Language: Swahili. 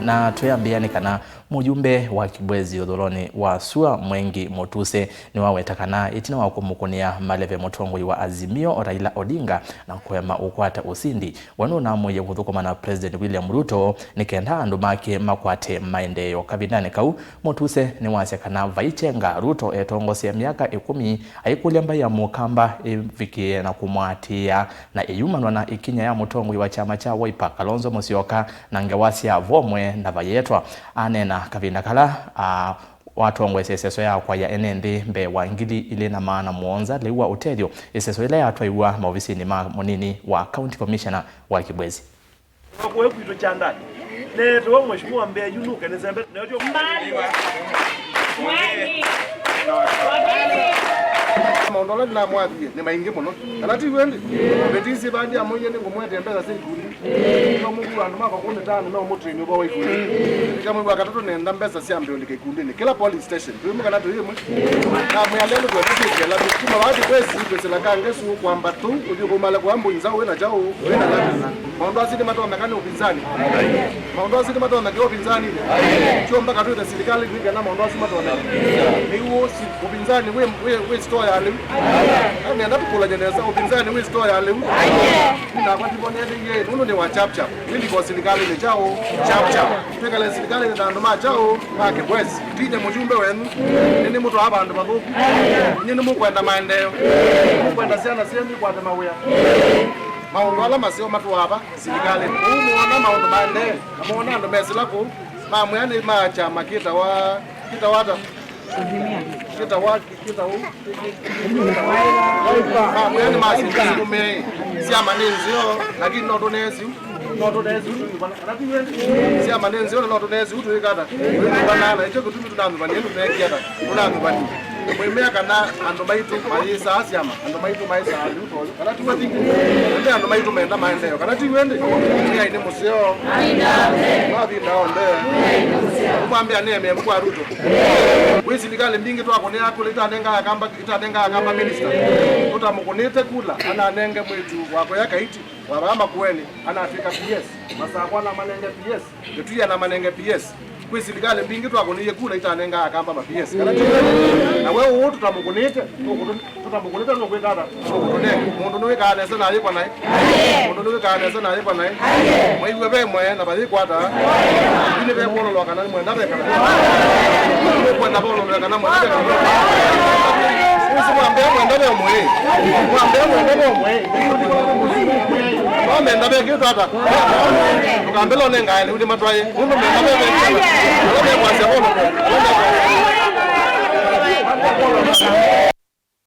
na tuyambiane kana Muyumbe wa Kibwezi udholoni wa Sua Mwengi Mutuse niwaweta kana itina wa kumukunia maleve Mutongoi wa Azimio Raila Odinga na kuema ukwata usindi nunamuie kuthukuma na President William Ruto nikenda andu makwate Maendeeo. Kavindani kau Mutuse niwasya kana kyenga Ruto etongosya myaka 10 aikulia ya Ukamba ivikie na kumwatia na iyumanwa na ikinya ya Mutongoi wa chama cha Wiper Kalonzo Musyoka na Ngewasya Vomwe na Vetwe anena Kavindakala watongwe seseso ya kwa ya enendi mbe wangili ile na maana muonza lewa utedio seseso ile atwaiwa maofisini monini wa County Commissioner wa Kibwezi. Kwa kuito chandani neto mheshimiwa mbe yunuka nezembe nejo mbali maondola na mwathie ni maingi muno kana ti wendi betisi bandi amonye ni ngomwete mbeza sikundi no mungu andu mako kunde tano no mutrain ubo waikundi kama bwa katatu nenda mbeza siambe ndike ikundi ni kila police station tumu kana tu yimwe na mwalelo kwa tisi la kuma wadi kwesi kwesi la kangesu kwamba tu ujuko mala kwa ambu nzao wena jao wena la maondo asidi mato mekani upinzani maondo asidi mato mekani upinzani chio mpaka tu serikali ni na maondo asidi mato ni huo upinzani we store ya leo ani anda kula jeneza upinzani we store ya leo na kwa hivyo yeye nuno ni wa chap chap ili kwa serikali ni chao chap chap pekala serikali ni ndo machao ma Kibwezi tije mjumbe wenu nini mtu hapa ndo mabuku nini mkwenda Maendeeo mkwenda sana sehemu kwa Mawea maondo ala masio matu hapa serikali muona maondo Maendeeo muona ndo mesi lako mamwe ma chama kita wata kita yani masikume siama nenzio lakini notonezi siama nenzio notonezi utuikata banana icho kutundu tunambi bani ndo nekiata tunambi bani myaka na andu maitu maisa asiama andu maitu maisa aluto kana tuwati ndio andu maitu menda Maendeeo kana tiwende ni aine museo babi naonde kumwambia neme mkwa Ruto we serikali mbingi tu akone yako itadenga akamba minister tutamukonete kula ana nenge mwetu wako yakaiti wabamba kueni ana Afrika PS masakwa na manenge PS yetu na manenge PS kwa serikali mbingi tu akone kula itadenga akamba PS kana na wewe wote tutamukonete no kwekata mundu niwe kana sana alipo naye mundu niwe kana sana alipo naye mwe be mwe na bali kwata ine be bolo lo kana mwe na be kana mwe na bolo lo kana mwe na be kana sisi mwambe mwe na be mwe mwambe na be kitu hata tukambelo nenga ile udi matwaye mundu mwe na be